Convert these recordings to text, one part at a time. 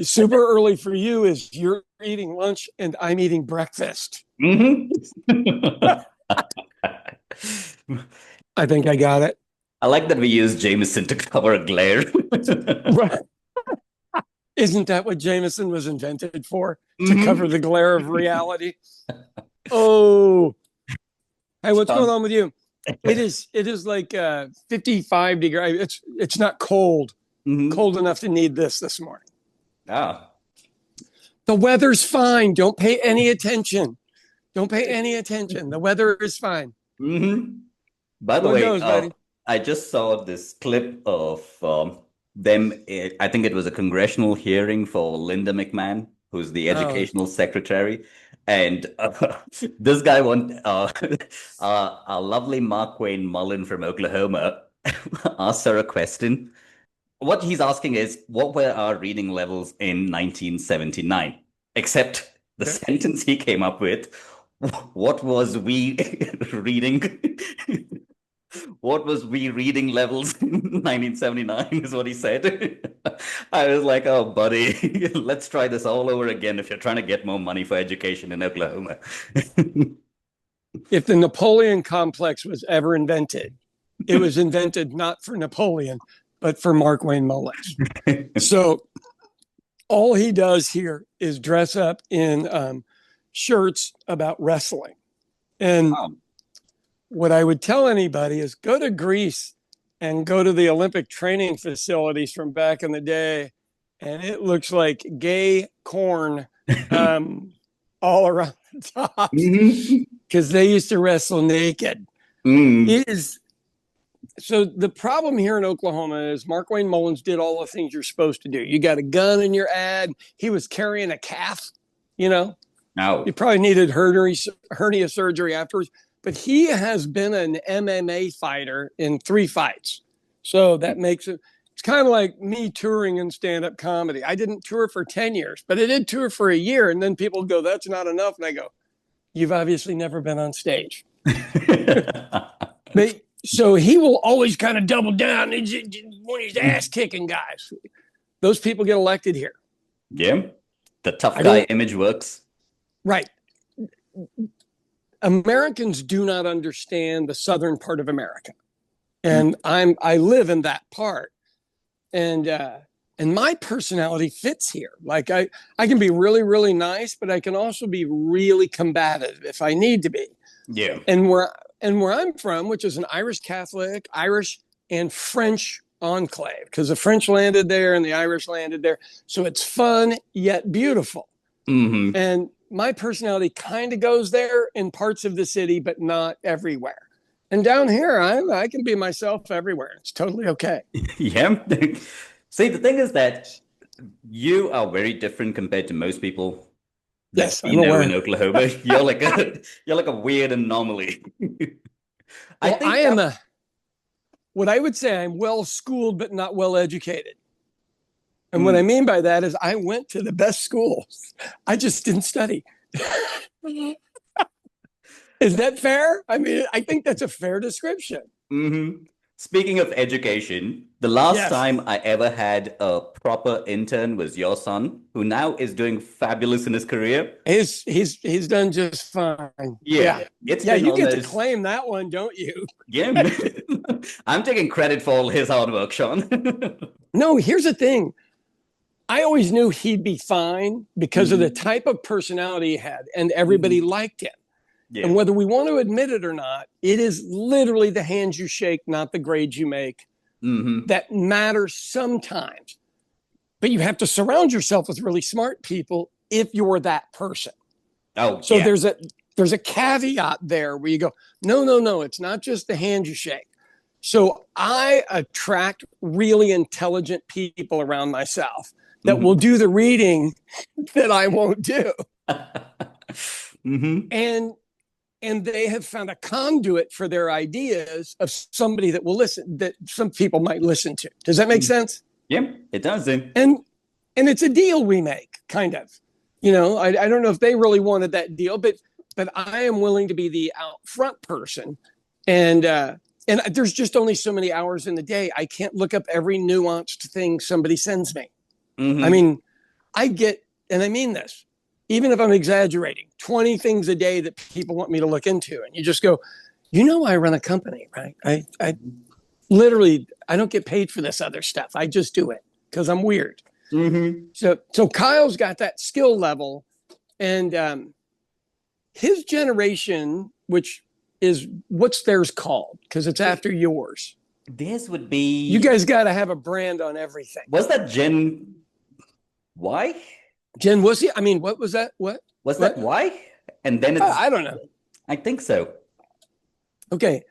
Super early for you is you're eating lunch and I'm eating breakfast. Mhm. I think I got it. I like that we use Jameson to cover a glare. Right. Isn't that what Jameson was invented for? To cover Mhm. the glare of reality? Oh, hey, what's going Sean. on with you? It is like 55 degrees. It's not cold Mhm. enough to need this morning. Ah. The weather's fine. Don't pay any attention. Don't pay any attention. The weather is fine. Mhm. By the What way, goes, buddy? I just saw this clip of I think it was a congressional hearing for Linda McMahon, who's the Oh, educational secretary. And this guy our lovely Mark Wayne Mullin from Oklahoma asked her a question. What he's asking is, what were our reading levels in 1979? Except the okay. sentence he came up with, what was we reading? What was we reading levels in 1979 is what he said. I was like, oh, buddy, let's try this all over again if you're trying to get more money for education in Oklahoma. If the Napoleon complex was ever invented, it was invented not for Napoleon, but for Mark Wayne Mullin. So all he does here is dress up in shirts about wrestling. And Oh. what I would tell anybody is go to Greece and go to the Olympic training facilities from back in the day, and it looks like gay corn um, all around the tops Mhm. because they used to wrestle naked. Mm. It is so the problem here in Oklahoma is Mark Wayne Mullins did all the things you're supposed to do. You got a gun in your ad. He was carrying a calf, you know. He Oh. probably needed hernia surgery afterwards, but he has been an MMA fighter in 3 fights. So that makes it, it's kind of like me touring in stand up comedy. I didn't tour for 10 years, but I did tour for a year. And then people go, that's not enough. And I go, you've obviously never been on stage. But so he will always kind of double down. He's one of these ass kicking guys. Those people get elected here. Yeah, the tough I guy don't, image works. right. Americans do not understand the southern part of America, and I live in that part, and my personality fits here. Like I can be really nice, but I can also be really combative if I need to be. Yeah. And where I'm from, which is an Irish Catholic, Irish and French enclave, because the French landed there and the Irish landed there, so it's fun yet beautiful. Hmm. And my personality kind of goes there in parts of the city, but not everywhere. And down here, I can be myself everywhere. It's totally okay. Yeah. See, the thing is that you are very different compared to most people that Yes, we I'm know in aware. Oklahoma. You're like a weird anomaly. I Well, I think am that what I would say I'm well schooled, but not well educated. And what I mm, mean by that is I went to the best schools. I just didn't study. Is that fair? I mean, I think that's a fair description. mhm. Speaking of education, the last Yes. time I ever had a proper intern was your son, who now is doing fabulous in his career. He's done just fine. Yeah, Yeah. it's Yeah, been you get to almost claim that one, don't you? yeah. I'm taking credit for all his hard work, Sean. No, here's the thing. I always knew he'd be fine because of the Mhm. type of personality he had, and everybody Mhm. liked him. Yeah. And whether we want to admit it or not, it is literally the hands you shake, not the grades you make, Hmm. that matters sometimes. But you have to surround yourself with really smart people if you're that person. Oh, So yeah. there's a caveat there where you go, no, it's not just the hand you shake. So I attract really intelligent people around myself that will Hmm. do the reading that I won't do. Hmm. And they have found a conduit for their ideas of somebody that will listen, that some people might listen to. Does that make sense? Yeah, it does. And it's a deal we make, kind of. I don't know if they really wanted that deal, but I am willing to be the out front person, and there's just only so many hours in the day. I can't look up every nuanced thing somebody sends me. I Hmm. mean, I get, and I mean this, even if I'm exaggerating, 20 things a day that people want me to look into. And you just go, I run a company, right? I literally, I don't get paid for this other stuff. I just do it because I'm weird. Mm-hmm. So Kyle's got that skill level, and his generation, which is what's theirs called, because it's after yours. This would be... You guys got to have a brand on everything. Was that Gen Y? Gen, was he? I mean, what was that? What? Was that Y? And then it's... I don't know. I think so. Okay.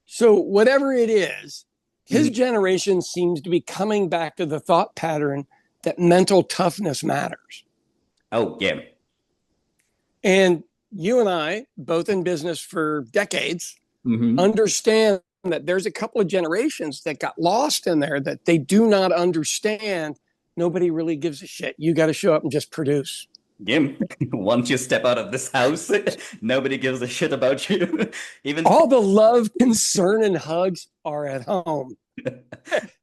So whatever it is, his generation seems to be coming back to the thought pattern that mental toughness matters. Oh, yeah. And you and I, both in business for decades, understand that there's a couple of generations that got lost in there, that they do not understand. Nobody really gives a shit. You got to show up and just produce. Yeah. Once you step out of this house, nobody gives a shit about you. Even all the love, concern, and hugs are at home.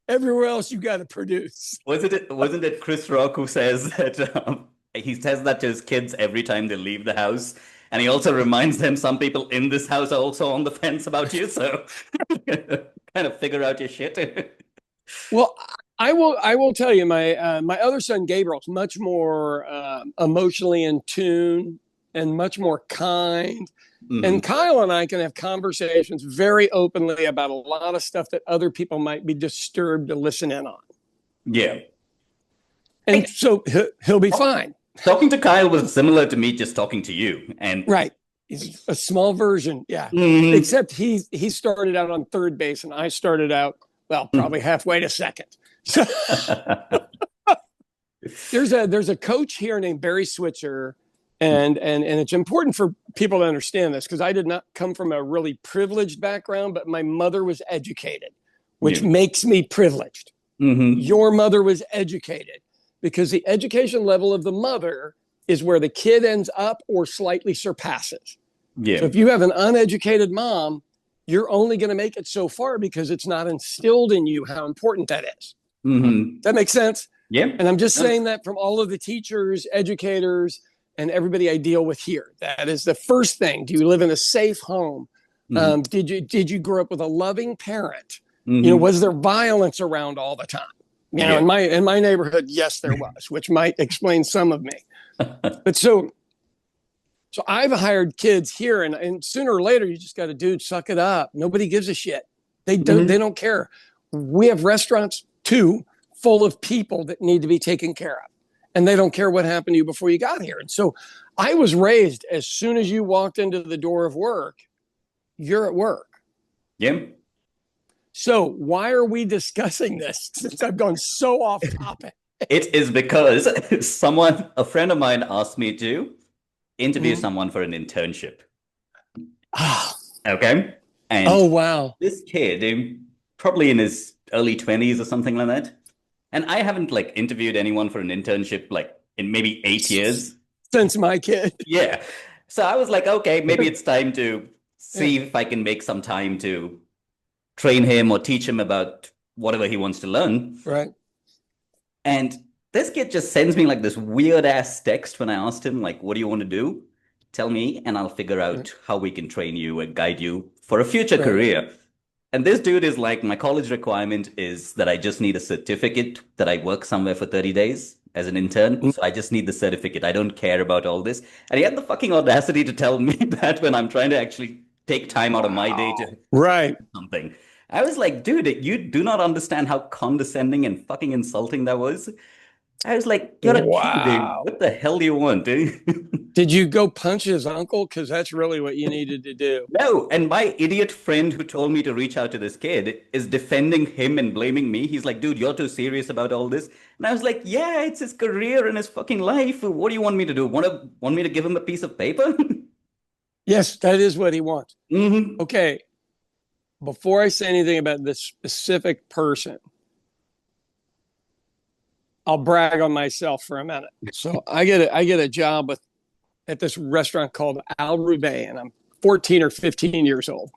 Everywhere else, you got to produce. Wasn't it Chris Rock who says that he says that to his kids every time they leave the house? And he also reminds them some people in this house are also on the fence about you. So kind of figure out your shit. Well, I will tell you, my other son Gabriel's much more emotionally in tune and much more kind. And Kyle and I can have conversations very openly about a lot of stuff that other people might be disturbed to listen in on. Yeah. And so he'll be fine. Talking to Kyle was similar to me just talking to you. And right. He's a small version. Yeah. Except he started out on third base and I started out, well, probably halfway to second. There's a coach here named Barry Switzer, and it's important for people to understand this, because I did not come from a really privileged background, but my mother was educated, which makes me privileged. Your mother was educated, because the education level of the mother is where the kid ends up or slightly surpasses. So if you have an uneducated mom, you're only going to make it so far because it's not instilled in you how important that is. Does that make sense? Yeah. And I'm just saying that from all of the teachers, educators, and everybody I deal with here. That is the first thing. Do you live in a safe home? Did you grow up with a loving parent? Was there violence around all the time? In my neighborhood, yes, there was, which might explain some of me. But so I've hired kids here, and sooner or later, you just got to suck it up. Nobody gives a shit. They don't care. We have restaurants too, full of people that need to be taken care of, and they don't care what happened to you before you got here. And so I was raised, as soon as you walked into the door of work, you're at work. Yeah. So why are we discussing this, since I've gone so off topic? It is because a friend of mine asked me to interview someone for an internship. Okay. And oh, wow. This kid, probably in his early 20s or something like that. And I haven't interviewed anyone for an internship in maybe 8 years. Since my kid. Yeah. So I was like, okay, maybe it's time to see if I can make some time to train him or teach him about whatever he wants to learn. Right. And this kid just sends me this weird ass text when I asked him, what do you want to do? Tell me, and I'll figure out how we can train you and guide you for a future career. And this dude is my college requirement is that I just need a certificate that I work somewhere for 30 days as an intern. So I just need the certificate. I don't care about all this. And he had the fucking audacity to tell me that when I'm trying to actually take time out of my day to do something. I was like, dude, you do not understand how condescending and fucking insulting that was. I was like, you're a kid, dude. What the hell do you want, dude? Did you go punch his uncle? Because that's really what you needed to do. No, and my idiot friend who told me to reach out to this kid is defending him and blaming me. He's like, dude, you're too serious about all this. And I was like, yeah, it's his career and his fucking life. What do you want me to do? Want me to give him a piece of paper? Yes, that is what he wants. Okay. Before I say anything about this specific person, I'll brag on myself for a minute. So I get a job at this restaurant called Al Roubaix, and I'm 14 or 15 years old.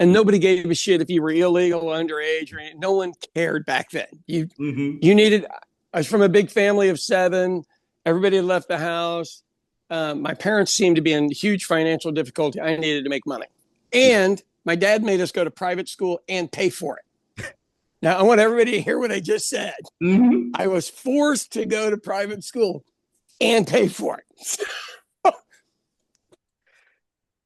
And nobody gave a shit if you were illegal, underage, or anything. No one cared back then. You needed. I was from a big family of 7, Everybody had left the house. My parents seemed to be in huge financial difficulty. I needed to make money. And my dad made us go to private school and pay for it. Now, I want everybody to hear what I just said. Mm-hmm. I was forced to go to private school and pay for it.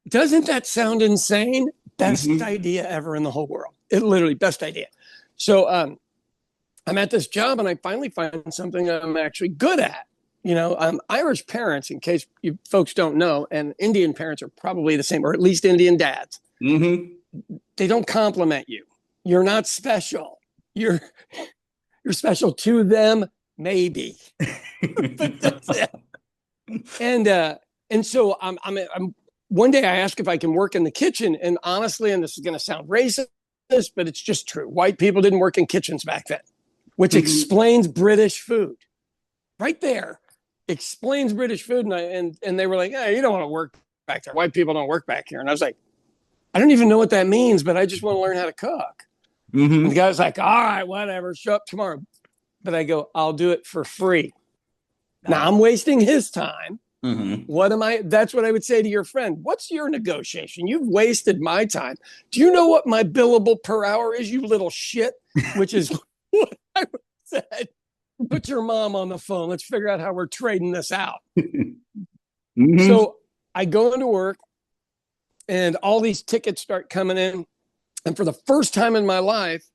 Doesn't that sound insane? Best idea ever in the whole world. It literally, best idea. So I'm at this job and I finally find something I'm actually good at. Irish parents, in case you folks don't know, and Indian parents are probably the same, or at least Indian dads. They don't compliment you. You're not special. You're special to them, maybe. But that's it. And so I'm one day I ask if I can work in the kitchen, and honestly, and this is going to sound racist, but it's just true. White people didn't work in kitchens back then, which explains British food. Right there explains British food. And they were like, "Yeah, you don't want to work back there. White people don't work back here." And I was like, I don't even know what that means, but I just want to learn how to cook. And the guy was like, all right, whatever, show up tomorrow. But I go, I'll do it for free. Now I'm wasting his time. That's what I would say to your friend. What's your negotiation? You've wasted my time. Do you know what my billable per hour is, you little shit? Which is what I would say. Put your mom on the phone. Let's figure out how we're trading this out. So I go into work and all these tickets start coming in. And for the first time in my life,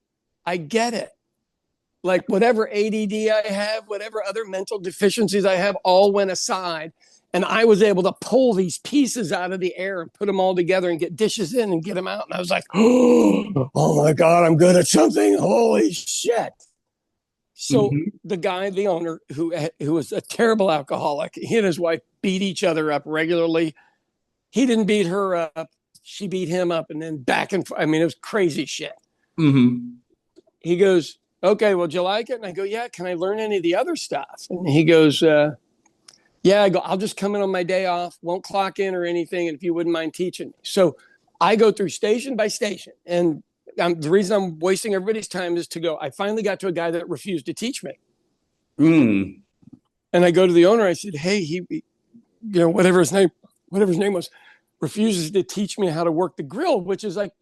I get it. Like whatever ADD I have, whatever other mental deficiencies I have, all went aside. And I was able to pull these pieces out of the air and put them all together and get dishes in and get them out. And I was like, oh my God, I'm good at something. Holy shit. So the guy, the owner, who was a terrible alcoholic, he and his wife beat each other up regularly. He didn't beat her up. She beat him up, and then back and forth. I mean, it was crazy shit. He goes, okay, well, do you like it? And I go, yeah, can I learn any of the other stuff? And he goes, yeah. I go, I'll just come in on my day off, won't clock in or anything, and if you wouldn't mind teaching me. So I go through station by station, and the reason I'm wasting everybody's time is to go, I finally got to a guy that refused to teach me. And I go to the owner, I said, hey, he whatever his name was, refuses to teach me how to work the grill, which is like,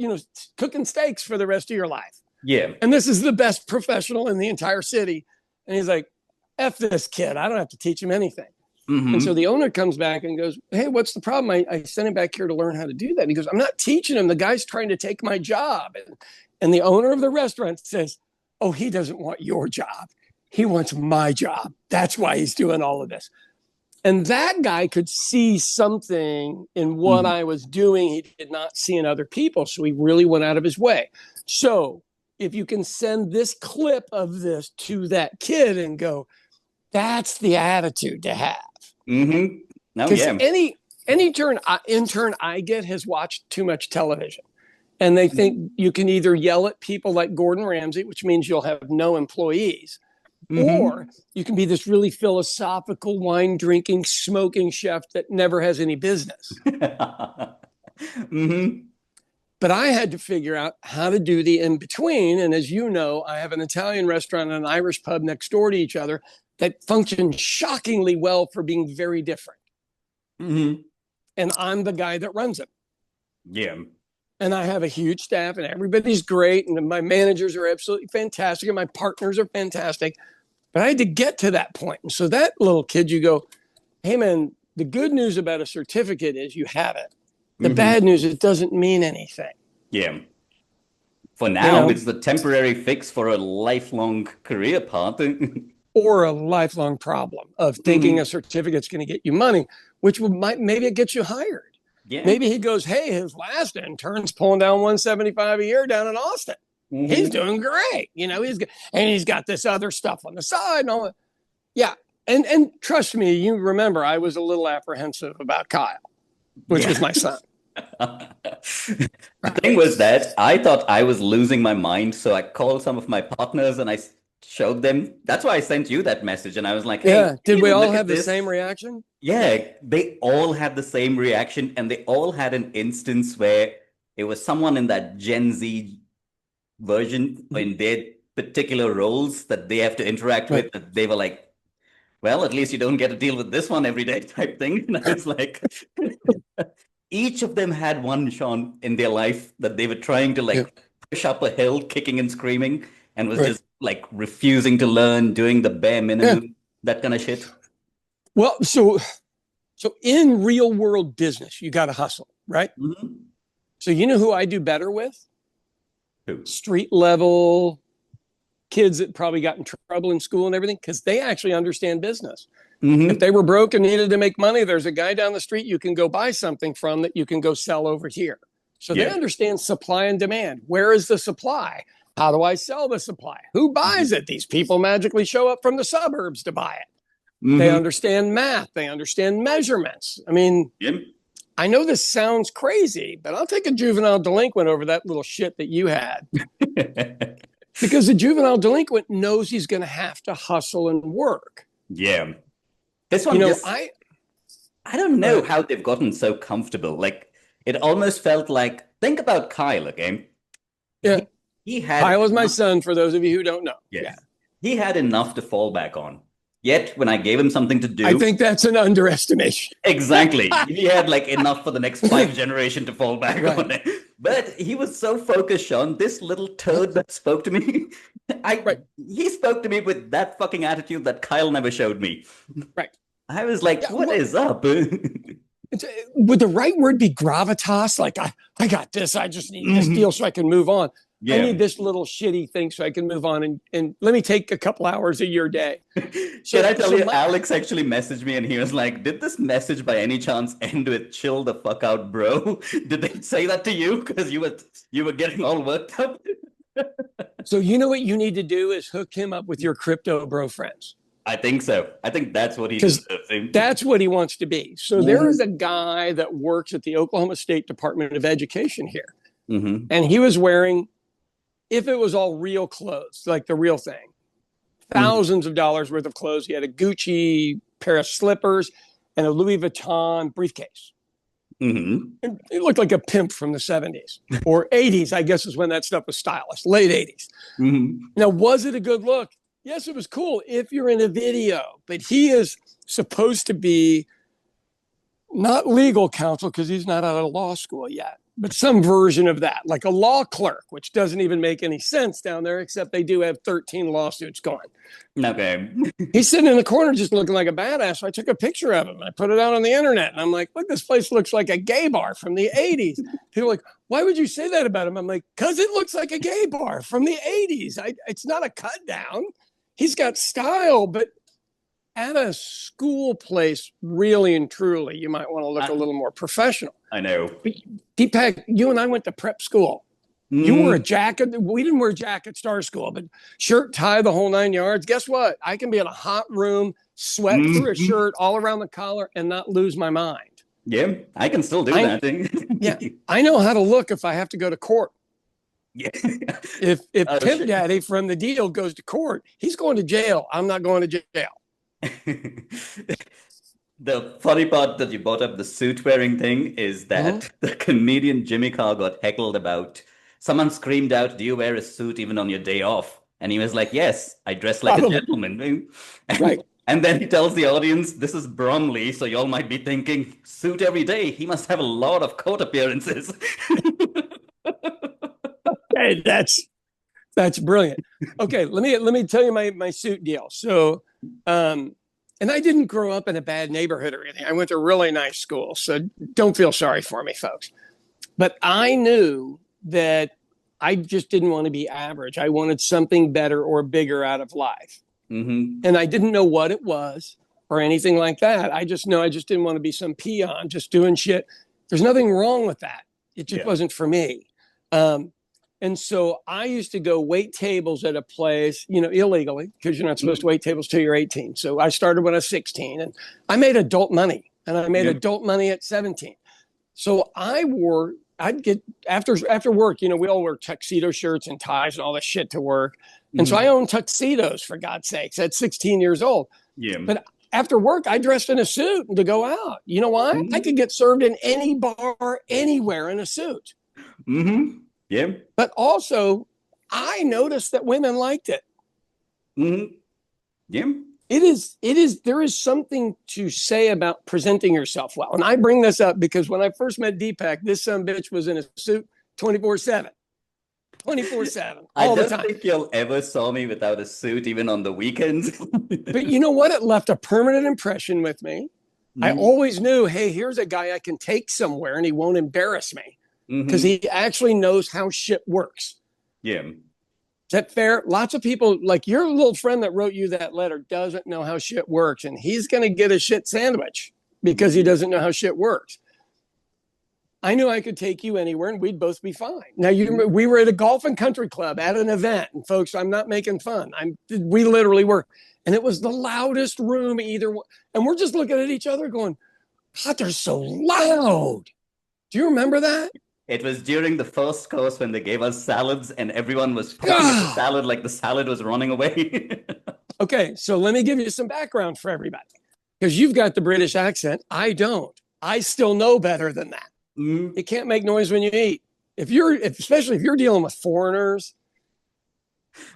cooking steaks for the rest of your life. Yeah. And this is the best professional in the entire city. And he's like, F this kid. I don't have to teach him anything. And so the owner comes back and goes, hey, what's the problem? I sent him back here to learn how to do that. And he goes, I'm not teaching him. The guy's trying to take my job. And the owner of the restaurant says, oh, he doesn't want your job. He wants my job. That's why he's doing all of this. And that guy could see something in what I was doing he did not see in other people. So he really went out of his way. So if you can send this clip of this to that kid and go, that's the attitude to have. Because any intern I get has watched too much television. And they think you can either yell at people like Gordon Ramsay, which means you'll have no employees, or you can be this really philosophical, wine-drinking, smoking chef that never has any business. But I had to figure out how to do the in-between. And as you know, I have an Italian restaurant and an Irish pub next door to each other that function shockingly well for being very different. And I'm the guy that runs it. Yeah. And I have a huge staff and everybody's great. And my managers are absolutely fantastic. And my partners are fantastic. But I had to get to that point. And so that little kid, you go, hey, man, the good news about a certificate is you have it. The bad news, it doesn't mean anything. Yeah. For now, it's the temporary fix for a lifelong career path. Or a lifelong problem of thinking a certificate's going to get you money, which maybe it gets you hired. Yeah. Maybe he goes, hey, his last intern's pulling down 175 a year down in Austin. He's doing great. He's got this other stuff on the side and all that. Yeah. And trust me, you remember I was a little apprehensive about Kyle, which was my son. The thing was that I thought I was losing my mind. So I called some of my partners and I showed them. That's why I sent you that message. And I was like, hey, did we all have the same reaction? Yeah, they all had the same reaction. And they all had an instance where it was someone in that Gen Z version in their particular roles that they have to interact with. That they were like, well, at least you don't get to deal with this one every day type thing. And I was like, each of them had one, Sean, in their life that they were trying to Yeah, like push up a hill, kicking and screaming, and was right. just like refusing to learn, doing the bare Yeah. minimum, that kind of shit. Well, so in real world business, you got to hustle, right? Mm-hmm. So you know who I do better with? Who? Street level kids that probably got in trouble in school and everything, because they actually understand business. If Mm-hmm. they were broke and needed to make money, there's a guy down the street you can go buy something from that you can go sell over here. So they Yeah. understand supply and demand. Where is the supply? How do I sell the supply? Who buys it? These people magically show up from the suburbs to buy it. They Mm-hmm. understand math. They understand measurements. I mean, Yeah. I know this sounds crazy, but I'll take a juvenile delinquent over that little shit that you had. Because the juvenile delinquent knows he's going to have to hustle and work. Yeah. This You one know, just, I don't know how they've gotten so comfortable. Like, it almost felt like, think about Kyle, okay? yeah, He had Kyle is my enough, son, for those of you who don't know. Yeah. yes, he had enough to fall back on. Yet, when I gave him something to I do, think that's an underestimation. exactly, he had like enough for the next 5 generations to fall back Right. on it. But he was so focused on this little toad that spoke to me. Right. He spoke to me with that fucking attitude that Kyle never showed me. Right. I was like, Yeah. what Well, is up? would the right word be gravitas? Like, I got this. I just need this deal Mhm. so I can move on. I Yeah. need this little shitty thing so I can move on. And let me take a couple hours of your day. Can I tell So you, my, Alex actually messaged me and he was like, did this message by any chance end with chill the fuck out, bro? Did they say that to you? Because you were getting all worked up. so you know what you need to do is hook him up with your crypto bro friends, I think so. I think that's what he because deserves. that's what he wants to be. So there is a guy that works at the Oklahoma State Department of Education here, Mm-hmm. and he was wearing, if it was all real clothes, like the real thing, Mm-hmm. thousands of dollars worth of clothes. He had a Gucci pair of slippers and a Louis Vuitton briefcase. Mm-hmm. And he looked like a pimp from the 70s or 80s, I guess is when that stuff was stylish, late 80s. Mm-hmm. Now, was it a good look? Yes, it was cool if you're in a video, but he is supposed to be not legal counsel because he's not out of law school yet, but some version of that, like a law clerk, which doesn't even make any sense down there, except they do have 13 lawsuits going. Okay. He's sitting in the corner just looking like a badass. So I took a picture of him. I put it out on the internet. And I'm like, look, this place looks like a gay bar from the 80s. People are like, why would you say that about him? I'm like, because it looks like a gay bar from the 80s. It's not a cut down. He's got style, but at a school place, really and truly, you might want to look a little more professional. I know. Deepak, you and I went to prep school. You wore a Mm. jacket. We didn't wear jackets to our school, but shirt, tie, the whole 9 yards. Guess what? I can be in a hot room, sweat through a Mhm. shirt all around the collar and not lose my mind. Yeah, I can still do I, that thing. yeah, I know how to look if I have to go to court. Yeah. If Oh, Pimp shit. Daddy from the deal goes to court, he's going to jail. I'm not going to jail. The funny part that you brought up the suit wearing thing is that the comedian Jimmy Carr got heckled about. Someone screamed out, "Do you wear a suit even on your day off?" And he was like, "Yes, I dress like a Probably. gentleman." Right. And then he tells the audience, "This is Bromley, so y'all might be thinking, suit every day. He must have a lot of court appearances." Hey, that's brilliant. Okay, let me tell you my suit deal. So, and I didn't grow up in a bad neighborhood or anything. I went to a really nice school, so don't feel sorry for me, folks. But I knew that I just didn't want to be average. I wanted something better or bigger out of life, Hmm. and I didn't know what it was or anything like that. I just know I just didn't want to be some peon just doing shit. There's nothing wrong with that. It just Yeah. wasn't for me. Um, and so I used to go wait tables at a place, illegally, because you're not supposed to wait tables till you're 18. So I started when I was 16 and I made adult money, and I made Yeah. adult money at 17. So I'd get after work, we all wear tuxedo shirts and ties and all this shit to work. And so I owned tuxedos, for God's sakes, at 16 years old. Yeah. But after work, I dressed in a suit to go out. You know why? I could get served in any bar, anywhere in a suit. Hmm. Yeah. But also, I noticed that women liked it. Hmm. Yeah. There is something to say about presenting yourself well. And I bring this up because when I first met Dheepak, this son of a bitch was in a suit 24/7, 24/7, I all the don't time. think you'll ever saw me without a suit, even on the weekends. But you know what? It left a permanent impression with me. I always knew, hey, here's a guy I can take somewhere and he won't embarrass me because he actually knows how shit works. Yeah. Is that fair? Lots of people, like your little friend that wrote you that letter, doesn't know how shit works, and he's going to get a shit sandwich because he doesn't know how shit works. I knew I could take you anywhere and we'd both be fine. Now, we were at a golf and country club at an event, and folks, I'm not making fun. We literally were. And it was the loudest room either. And we're just looking at each other going, God, they're so loud. Do you remember that? It was during the first course when they gave us salads and everyone was picking at the salad like the salad was running away. Okay, so let me give you some background for everybody. Because you've got the British accent. I don't. I still know better than that. You can't make noise when you eat. Especially if you're dealing with foreigners,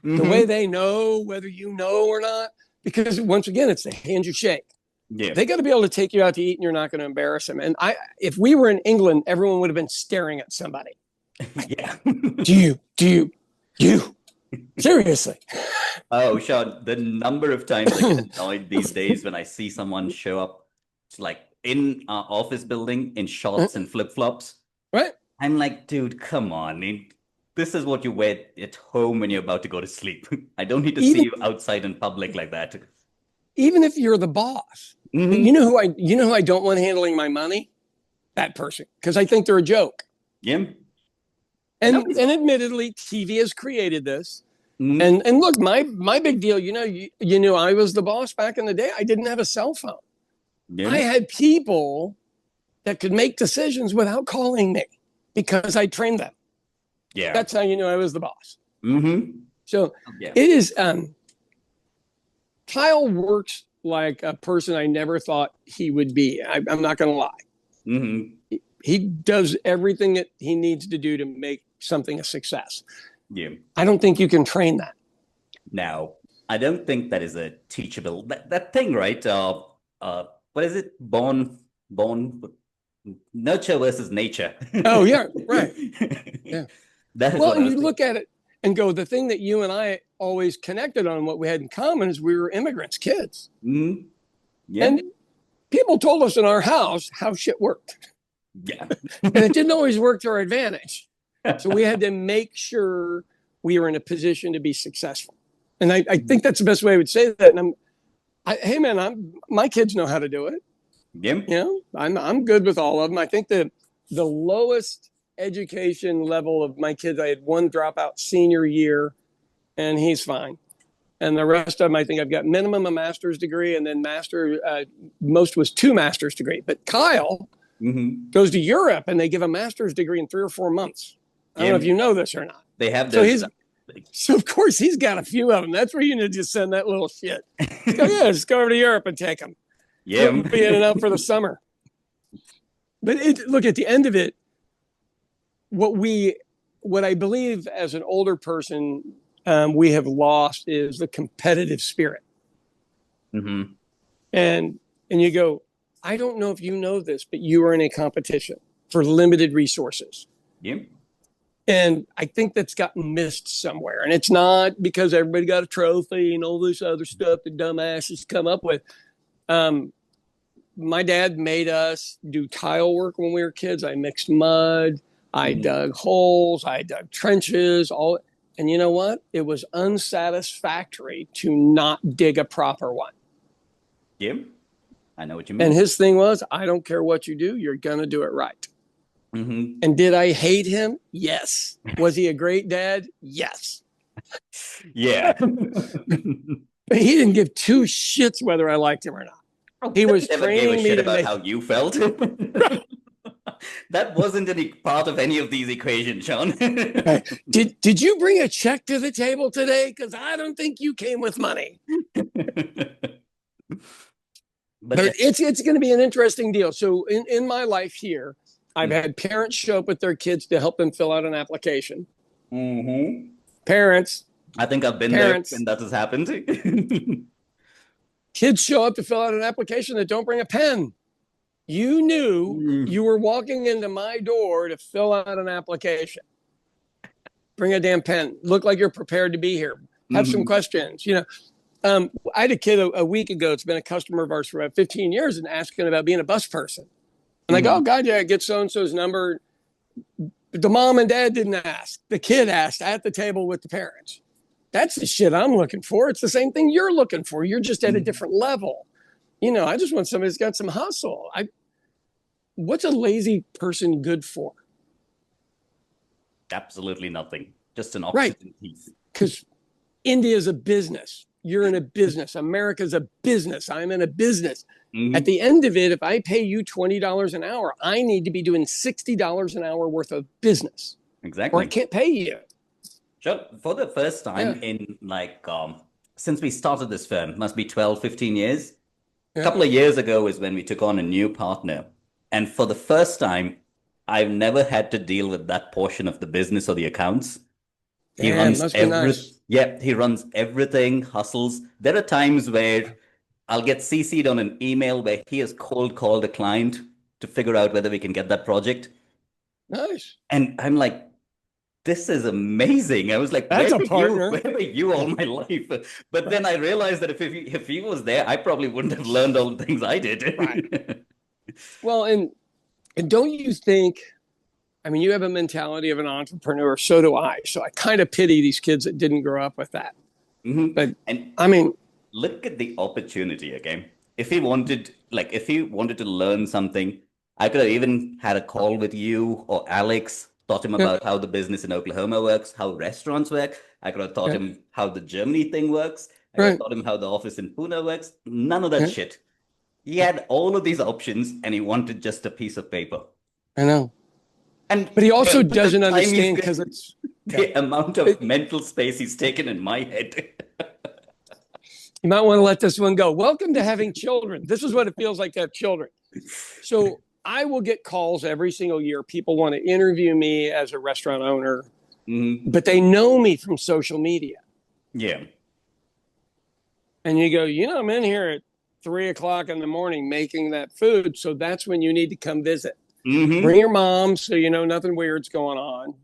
the way they know whether you know or not, because once again, it's the hand you shake. Yeah. They got to be able to take you out to eat and you're not going to embarrass them. And if we were in England, everyone would have been staring at somebody. Yeah. Do you? Seriously. Oh, Sean, the number of times I get annoyed these days when I see someone show up like in our office building in shorts and flip-flops. Right. I'm like, dude, come on. This is what you wear at home when you're about to go to sleep. I don't need to see you outside in public like that. Even if you're the boss. But you know who I don't want handling my money? That person. Because I think they're a joke. Yeah. And admittedly, TV has created this. And look, my big deal, you knew I was the boss back in the day. I didn't have a cell phone. Yeah. I had people that could make decisions without calling me because I trained them. Yeah. That's how you knew I was the boss. So it is, Kyle works like a person I never thought he would be. I'm not going to lie. He does everything that he needs to do to make something a success. Yeah. I don't think you can train that. Now, I don't think that is a teachable, that thing, right? What is it? Born, nurture versus nature. Oh, yeah, right. Yeah. Well, and you look at it and go, the thing that you and I always connected on, what we had in common is we were immigrants, kids. Yeah. And people told us in our house how shit worked. Yeah. And it didn't always work to our advantage. So we had to make sure we were in a position to be successful. And I think that's the best way I would say that. And hey man, my kids know how to do it. Yeah. I'm good with all of them. I think the lowest education level of my kids, I had one dropout senior year, and he's fine. And the rest of them, I think I've got minimum a master's degree, and then most was 2 master's degree. But Kyle goes to Europe, and they give a master's degree in 3 or 4 months. I don't know if you know this or not. They have so of course he's got a few of them. That's where you need to just send that little shit. Just go over to Europe and take them. Yeah, he'll be in and out for the summer. But look, at the end of it, what I believe as an older person we have lost is the competitive spirit. And you go, I don't know if you know this, but you are in a competition for limited resources. Yeah. And I think that's gotten missed somewhere. And it's not because everybody got a trophy and all this other stuff that dumbasses come up with. My dad made us do tile work when we were kids. I mixed mud. I dug holes. I dug trenches. And you know what? It was unsatisfactory to not dig a proper one. Yeah, I know what you mean. And his thing was, I don't care what you do. You're going to do it right. And did I hate him? Yes. Was he a great dad? Yes. Yeah. But he didn't give 2 shits whether I liked him or not. He was training me to about how you felt. That wasn't any part of any of these equations, Sean. Did you bring a check to the table today? Because I don't think you came with money. But it's going to be an interesting deal. So in my life here, I've had parents show up with their kids to help them fill out an application. Parents. I think I've been there when that has happened. Kids show up to fill out an application that don't bring a pen. You knew you were walking into my door to fill out an application. Bring a damn pen. Look like you're prepared to be here. Have some questions. I had a kid a week ago. It's been a customer of ours for about 15 years and asking about being a bus person. And I go, oh, God, yeah, get so-and-so's number. But the mom and dad didn't ask. The kid asked at the table with the parents. That's the shit I'm looking for. It's the same thing you're looking for. You're just at a different level. I just want somebody who's got some hustle. What's a lazy person good for? Absolutely nothing. Just an oxygen piece. Because India's a business. You're in a business. America's a business. I'm in a business. At the end of it, if I pay you $20 an hour, I need to be doing $60 an hour worth of business. Exactly. Or I can't pay you. Sure. For the first time in since we started this firm, must be 12, 15 years. A couple of years ago is when we took on a new partner. And for the first time, I've never had to deal with that portion of the business or the accounts. He runs he runs everything, hustles. There are times where I'll get CC'd on an email where he has cold called a client to figure out whether we can get that project. Nice. And I'm like, this is amazing. I was like, where were you all my life? But then I realized that if he was there, I probably wouldn't have learned all the things I did. Right. Well, and don't you think, you have a mentality of an entrepreneur, so do I. So I kind of pity these kids that didn't grow up with that. But look at the opportunity again. If he wanted to learn something, I could have even had a call with you or Alex, taught him about how the business in Oklahoma works, how restaurants work. I could have taught him how the Germany thing works. I could have taught him how the office in Pune works. None of that shit. He had all of these options and he wanted just a piece of paper. I know. But he also doesn't understand because it's the amount of mental space he's taken in my head. You might want to let this one go. Welcome to having children. This is what it feels like to have children. So I will get calls every single year. People want to interview me as a restaurant owner, but they know me from social media. Yeah. And you go, I'm in here at 3:00 in the morning making that food. So that's when you need to come visit. Bring your mom so you know nothing weird's going on.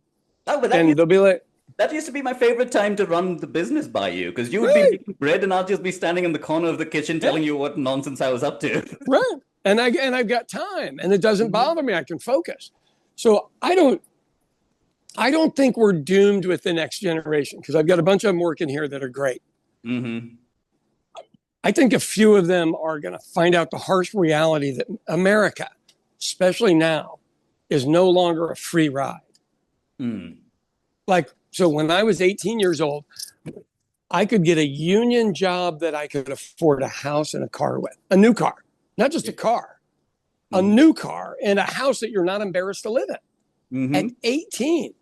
Oh, but they'll be like, that used to be my favorite time to run the business by you, because you would be making bread and I'll just be standing in the corner of the kitchen telling you what nonsense I was up to. Right. And I've got time and it doesn't bother me. I can focus. So I don't think we're doomed with the next generation, because I've got a bunch of them working here that are great. I think a few of them are going to find out the harsh reality that America, especially now, is no longer a free ride. So when I was 18 years old, I could get a union job that I could afford a house and a car with. A new car, not just a car, a new car and a house that you're not embarrassed to live in. At 18.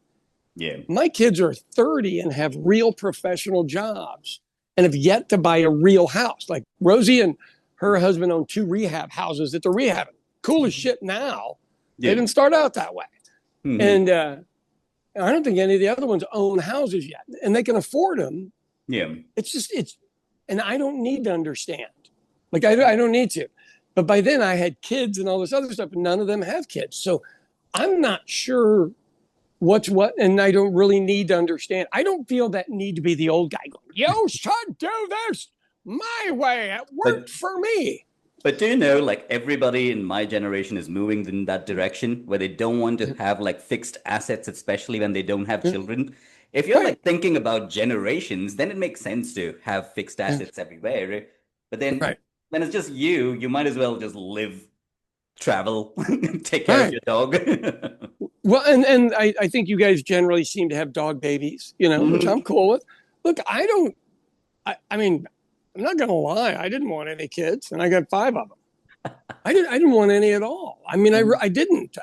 Yeah. My kids are 30 and have real professional jobs and have yet to buy a real house. Like Rosie and her husband own 2 rehab houses that they're rehabbing. Cool as shit now. They didn't start out that way. And I don't think any of the other ones own houses yet, and they can afford them. Yeah. And I don't need to understand. I don't need to. But by then I had kids and all this other stuff, and none of them have kids. So I'm not sure what's what, and I don't really need to understand. I don't feel that need to be the old guy going, you should do this my way. It worked for me. But do you know, everybody in my generation is moving in that direction where they don't want to have fixed assets, especially when they don't have children. If you're thinking about generations, then it makes sense to have fixed assets everywhere. But then when it's just you might as well just live, travel, take care of your dog. Well, and I think you guys generally seem to have dog babies, which I'm cool with. Look, I'm not going to lie. I didn't want any kids, and I got 5 of them. I didn't want any at all. I didn't.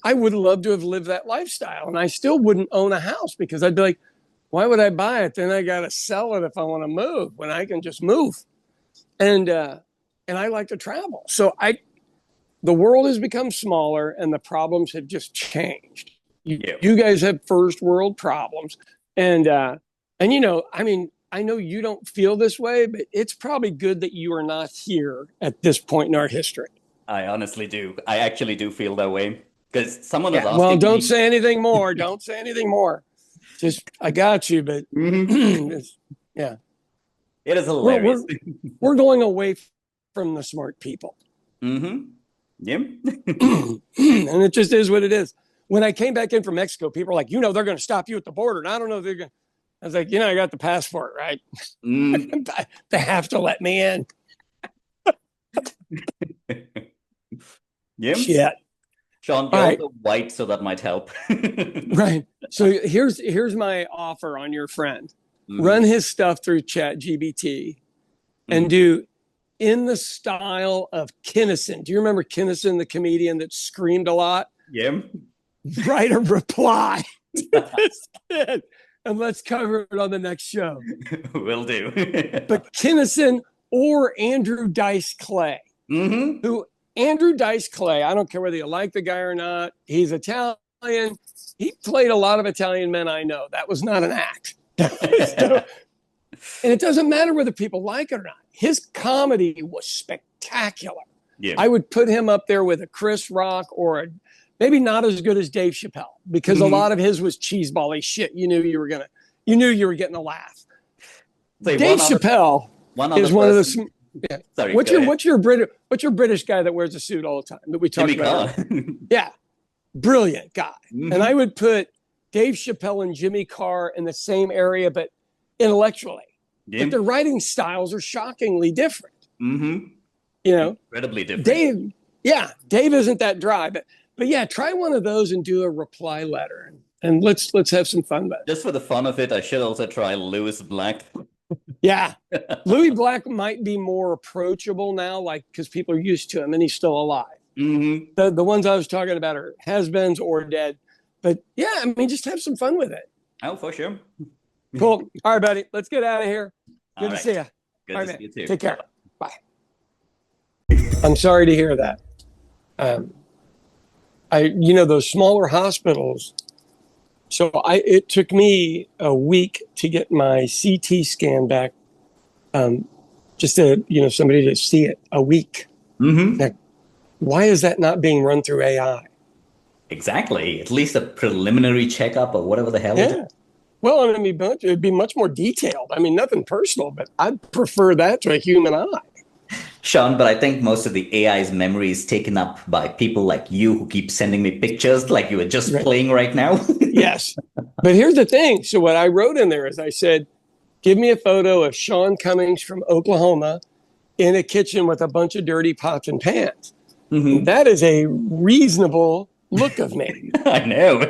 I would love to have lived that lifestyle, and I still wouldn't own a house because I'd be like, why would I buy it? Then I got to sell it if I want to move when I can just move. And I like to travel. So the world has become smaller and the problems have just changed. You guys have first world problems. And I know you don't feel this way, but it's probably good that you are not here at this point in our history. I honestly do. I actually do feel that way. Because someone was Yeah. Well, asking don't me. say anything more. Don't say anything more. Just, I got you, but yeah. It is hilarious. We're going away from the smart people. Mm-hmm. Yeah. And it just is what it is. When I came back in from Mexico, people were like, they're going to stop you at the border. And I don't know if they're going to. I was like, I got the passport, right? Mm. They have to let me in. Yeah. Shit. Sean, you're also white, so that might help. Right. So here's my offer on your friend. Run his stuff through ChatGPT and do in the style of Kinnison. Do you remember Kinnison, the comedian that screamed a lot? Yeah. Write a reply to this kid, and let's cover it on the next show. Will do. But Kinnison or Andrew Dice Clay, who Andrew Dice Clay, I don't care whether you like the guy or not, he's Italian. He played a lot of Italian men I know. That was not an act. And it doesn't matter whether people like it or not. His comedy was spectacular. Yeah. I would put him up there with a Chris Rock or maybe not as good as Dave Chappelle, because a lot of his was cheeseball-y shit. You knew you were getting a laugh. Dave Chappelle is one of the. Yeah. Sorry. What's your British guy that wears a suit all the time that we talk about? Yeah, brilliant guy. And I would put Dave Chappelle and Jimmy Carr in the same area, but intellectually. Yeah. But their writing styles are shockingly different. Incredibly different. Dave isn't that dry, but yeah, try one of those and do a reply letter, and let's have some fun with it. Just for the fun of it, I should also try Lewis Black. Yeah, Louis Black might be more approachable now, because people are used to him and he's still alive. The ones I was talking about are has-beens or dead. But yeah, just have some fun with it. Oh, for sure. Cool. All right, buddy. Let's get out of here. Good to see you. Good to see you too. Take care. Bye. I'm sorry to hear that. Those smaller hospitals. So it took me a week to get my CT scan back. Just to, somebody to see it, a week. Now, why is that not being run through AI? Exactly. At least a preliminary checkup or whatever the hell. Yeah. Well, it'd be much more detailed. Nothing personal, but I'd prefer that to a human eye. Sean, but I think most of the AI's memory is taken up by people like you who keep sending me pictures like you were just playing right now. Yes. But here's the thing. So what I wrote in there is I said, give me a photo of Sean Cummings from Oklahoma in a kitchen with a bunch of dirty pots and pans. That is a reasonable look of me. I know.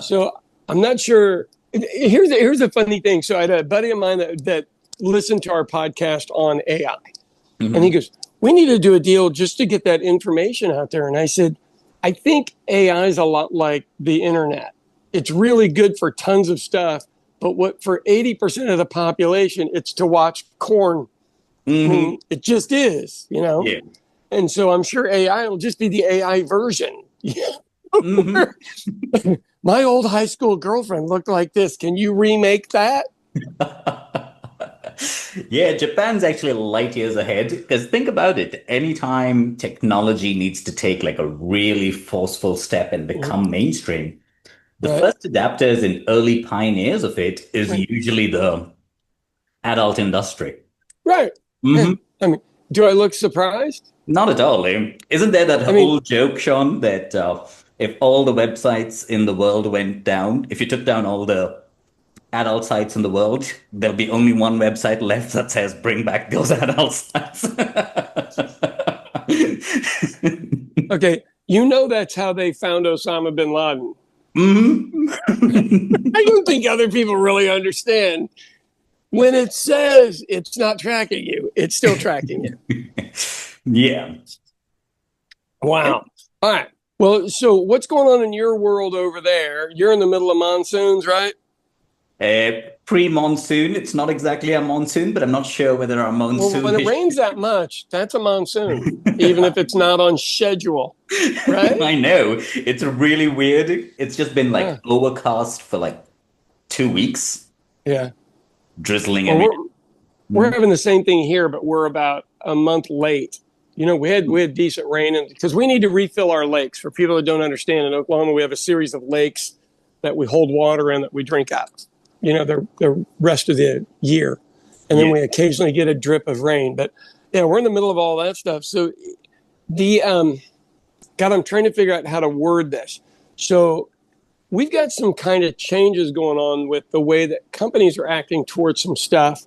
So I'm not sure. Here's the funny thing. So I had a buddy of mine that listened to our podcast on AI. And he goes, we need to do a deal just to get that information out there. And I said, I think AI is a lot like the internet. It's really good for tons of stuff, but for 80% of the population, it's to watch corn. It just is, Yeah. And so I'm sure AI will just be the AI version. My old high school girlfriend looked like this. Can you remake that? Yeah, Japan's actually light years ahead, because think about it. Anytime technology needs to take a really forceful step and become mainstream, the first adapters and early pioneers of it is usually the adult industry. Right. Do I look surprised? Not at all. Isn't there that whole joke, Sean, that if all the websites in the world went down, if you took down all the adult sites in the world, there'll be only one website left that says bring back those adult sites. Okay, that's how they found Osama bin Laden. I don't think other people really understand. When it says it's not tracking you, it's still tracking you. Yeah. Wow. All right. Well, so what's going on in your world over there? You're in the middle of monsoons, right? Pre-monsoon. It's not exactly a monsoon, but I'm not sure whether our monsoon. Well, when it rains that much, that's a monsoon, even if it's not on schedule, right? I know. It's really weird. It's just been overcast for 2 weeks. Yeah. drizzling. Well, we're Mhm. having the same thing here, but we're about a month late. We had decent rain, and because we need to refill our lakes. For people that don't understand, in Oklahoma, we have a series of lakes that we hold water in that we drink out of. The rest of the year, and then Yeah. we occasionally get a drip of rain. But yeah, we're in the middle of all that stuff. So the God, I'm trying to figure out how to word this. So we've got some kind of changes going on with the way that companies are acting towards some stuff.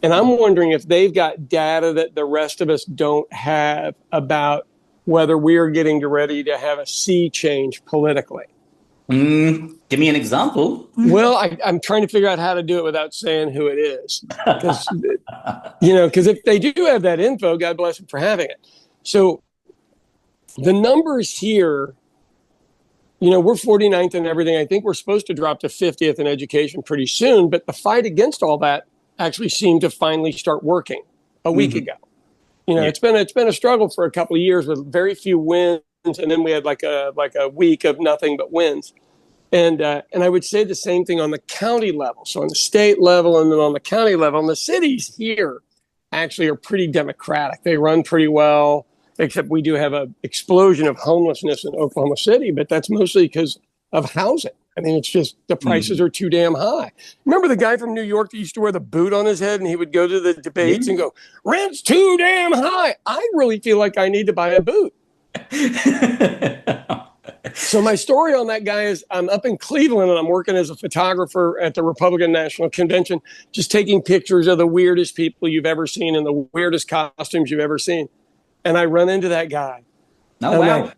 And I'm wondering if they've got data that the rest of us don't have about whether we are getting ready to have a sea change politically. Give me an example. Well, I'm trying to figure out how to do it without saying who it is. Because if they do have that info, God bless them for having it. So the numbers here, we're 49th and everything. I think we're supposed to drop to 50th in education pretty soon. But the fight against all that actually seemed to finally start working a week ago. Yeah. It's been a struggle for a couple of years with very few wins, and then we had like a week of nothing but wins. And I would say the same thing on the county level. So on the state level and then on the county level, and the cities here actually are pretty democratic. They run pretty well, except we do have an explosion of homelessness in Oklahoma City, but that's mostly because of housing. I mean, it's just the prices are too damn high. Remember the guy from New York that used to wear the boot on his head and he would go to the debates and go, rent's too damn high. I really feel like I need to buy a boot. So my story on that guy is I'm up in Cleveland and I'm working as a photographer at the Republican National Convention, just taking pictures of the weirdest people you've ever seen in the weirdest costumes you've ever seen. And I run into that guy. Oh, wow. Like,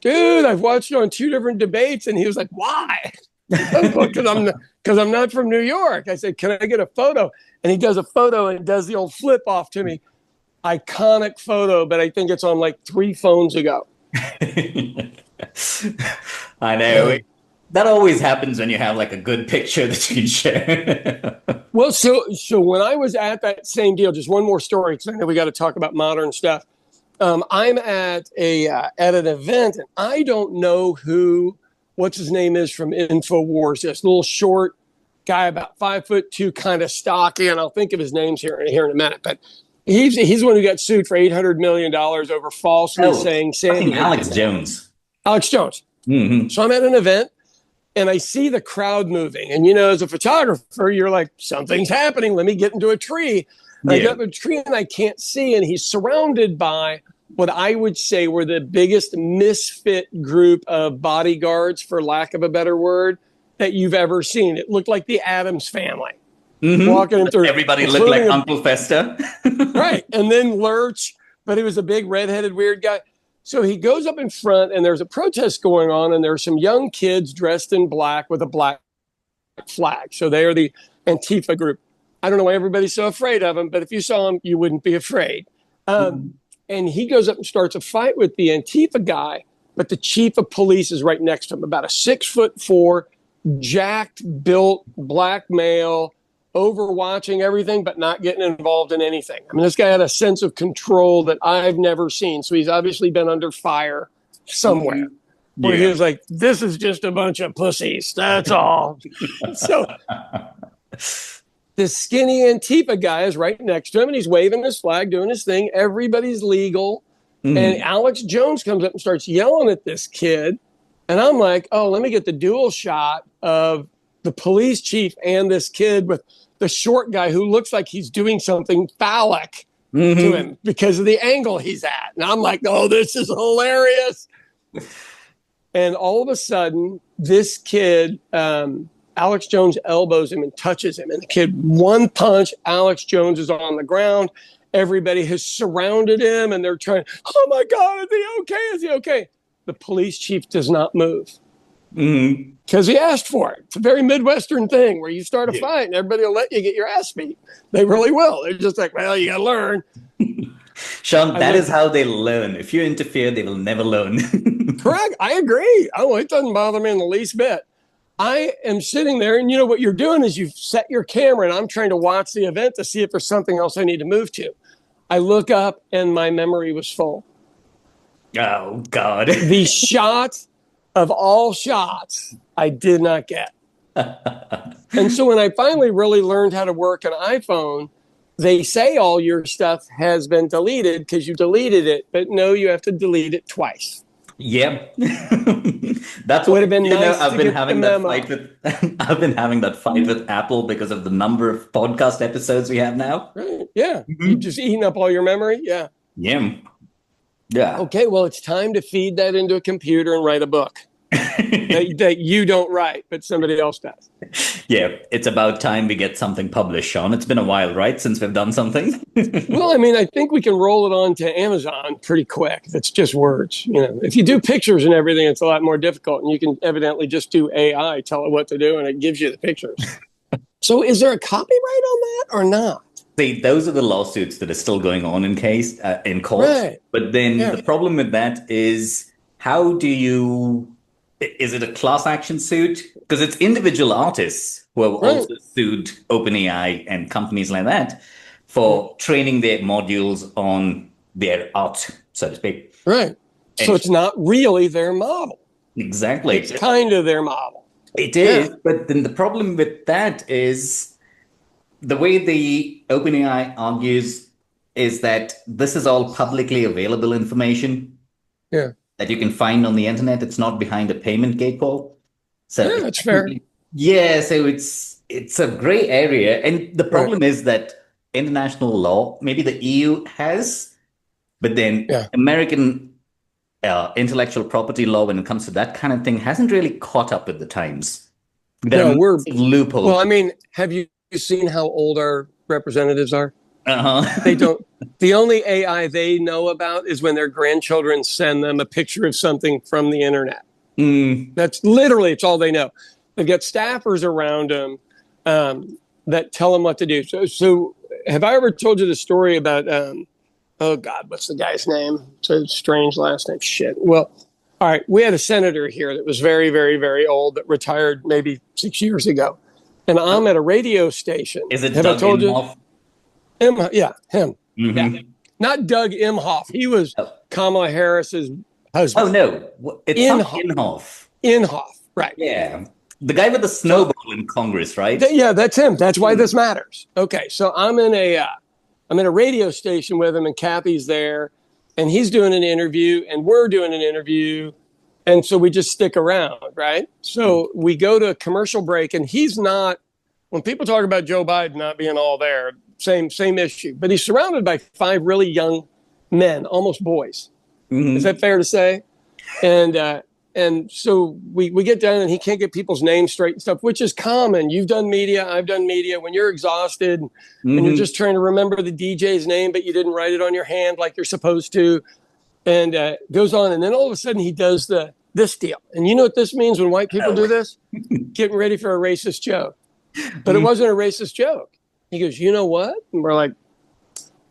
dude, I've watched you on 2 different debates. And he was like, why? Because I'm not from New York. I said, can I get a photo? And he does a photo and does the old flip off to me. Iconic photo, but I think it's on like 3 phones ago. I know. That always happens when you have like a good picture that you can share. Well, so when I was at that same deal, just one more story, because I know we got to talk about modern stuff. I'm at an event, and I don't know what's his name is from InfoWars. This little short guy, about 5'2", kind of stocky, and I'll think of his names here in a minute. But he's the one who got sued for $800 million over falsely saying Sandy. Alex Jones. Alex Jones. Mm-hmm. So I'm at an event, and I see the crowd moving. And, as a photographer, you're like, something's happening. Let me get into a tree. I get up a tree and I can't see, and he's surrounded by what I would say were the biggest misfit group of bodyguards, for lack of a better word, that you've ever seen. It looked like the Addams Family. Walking him through. Everybody looked like Uncle Fester. Right. And then Lurch, but he was a big redheaded weird guy. So he goes up in front, and there's a protest going on, and there are some young kids dressed in black with a black flag. So they are the Antifa group. I don't know why everybody's so afraid of him, but if you saw him, you wouldn't be afraid. And he goes up and starts a fight with the Antifa guy, but the chief of police is right next to him, about a 6'4", jacked, built black male, overwatching everything, but not getting involved in anything. I mean, this guy had a sense of control that I've never seen. So he's obviously been under fire somewhere. Where he was like, this is just a bunch of pussies. That's all. So this skinny Antifa guy is right next to him, and he's waving his flag, doing his thing. Everybody's legal. And Alex Jones comes up and starts yelling at this kid. And I'm like, oh, let me get the dual shot of the police chief and this kid with the short guy who looks like he's doing something phallic to him because of the angle he's at. And I'm like, oh, this is hilarious. And all of a sudden, this kid, Alex Jones elbows him and touches him. And the kid, one punch, Alex Jones is on the ground. Everybody has surrounded him, and they're trying, oh, my God, is he okay? Is he okay? The police chief does not move. Because he asked for it. It's a very Midwestern thing where you start a fight and everybody will let you get your ass beat. They really will. They're just like, well, you got to learn. Sean, that is how they learn. If you interfere, they will never learn. Correct. I agree. Oh, it doesn't bother me in the least bit. I am sitting there, and what you're doing is you've set your camera, and I'm trying to watch the event to see if there's something else I need to move to. I look up, and my memory was full. Oh, God. The shot of all shots I did not get. And so when I finally really learned how to work an iPhone, they say all your stuff has been deleted because you deleted it, but no, you have to delete it twice. Yep. It That's would what, have been nice I've to been get the having that memo. fight with I've been having that fight with Apple because of the number of podcast episodes we have now. Right? Yeah. You've Mhm. just eaten up all your memory. Yeah. Yeah. Yeah. Okay. Well, it's time to feed that into a computer and write a book that you don't write, but somebody else does. Yeah, it's about time we get something published, Sean. It's been a while, right, since we've done something? Well, I mean, I think we can roll it on to Amazon pretty quick. It's just words. If you do pictures and everything, it's a lot more difficult. And you can evidently just do AI, tell it what to do, and it gives you the pictures. So is there a copyright on that or not? See, those are the lawsuits that are still going on in court. Right. But then Yeah. the problem with that is how do you is it a class action suit? Because it's individual artists who have Right. also sued OpenAI and companies like that for training their modules on their art, so to speak. Right. So And it's not really their model. exactly. It's kind of their model. It Yeah. is, but then the problem with that is the way the OpenAI argues is that this is all publicly available information Yeah. that you can find on the internet. It's not behind a payment gateway. So Yeah, that's fair. yeah, so it's a gray area. And the Right. problem is that international law, maybe the EU has, but then Yeah. American intellectual property law, when it comes to that kind of thing, hasn't really caught up with the times. There No, are massive loopholes. well, I mean, have you seen how old our representatives are? Uh-huh. They don't, the only AI they know about is when their grandchildren send them a picture of something from the internet. That's literally, it's all they know. They've got staffers around them that tell them what to do. So have I ever told you the story about, oh God, what's the guy's name? It's a strange last name. Shit. Well, all right. We had a senator here that was very, very, very old that retired maybe 6 years ago. And I'm at a radio station. Is it Have Doug I told Imhoff? you? Yeah, him. Mm-hmm. Yeah. Not Doug Imhoff. He was Oh. Kamala Harris's Oh husband. no, it's not Inhofe. Inhofe. Inhofe, right. Yeah, the guy with the snowball in Congress, right? Yeah, that's him. That's why this matters. Okay, so I'm in a radio station with him, and Kathy's there, and he's doing an interview, and we're doing an interview, and so we just stick around, right? So we go to a commercial break, and he's not. When people talk about Joe Biden not being all there, same issue, but he's surrounded by 5 really young men, almost boys. Mm-hmm. Is that fair to say? And so we get done, and he can't get people's names straight and stuff, which is common. You've done media, I've done media. When you're exhausted and you're just trying to remember the DJ's name, but you didn't write it on your hand like you're supposed to, and goes on. And then all of a sudden he does this deal. And you know what this means when white people do this? Getting ready for a racist joke. But it wasn't a racist joke. He goes, you know what? And we're like,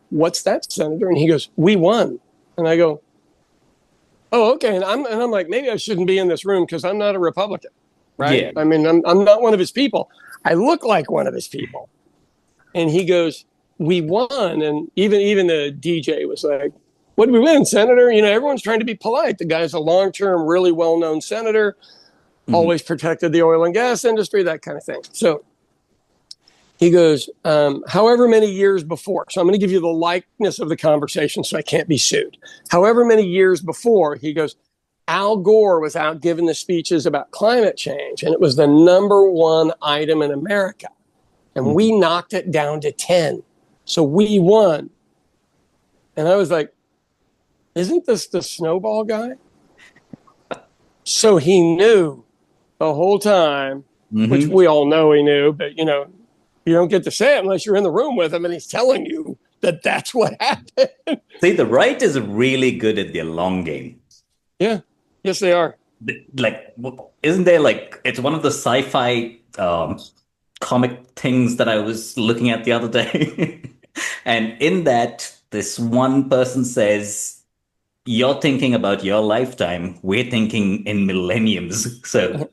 what's that, Senator? And he goes, we won. And I go, oh, okay. And I'm like, maybe I shouldn't be in this room because I'm not a Republican, right? Yeah. I mean, I'm not one of his people. I look like one of his people. And he goes, we won. And even the DJ was like, what did we win, Senator? Everyone's trying to be polite. The guy's a long-term, really well-known senator, always protected the oil and gas industry, that kind of thing. So he goes, however many years before, so I'm going to give you the likeness of the conversation so I can't be sued. However many years before, he goes, Al Gore was out giving the speeches about climate change, and it was the #1 item in America. And we knocked it down to 10. So we won. And I was like, isn't this the snowball guy? So he knew the whole time, which we all know he knew, but you don't get to say it unless you're in the room with him and he's telling you that that's what happened. See, the right is really good at their long game. Yeah. Yes, they are. Like, isn't there it's one of the sci-fi comic things that I was looking at the other day. And in that, this one person says, you're thinking about your lifetime. We're thinking in millenniums. So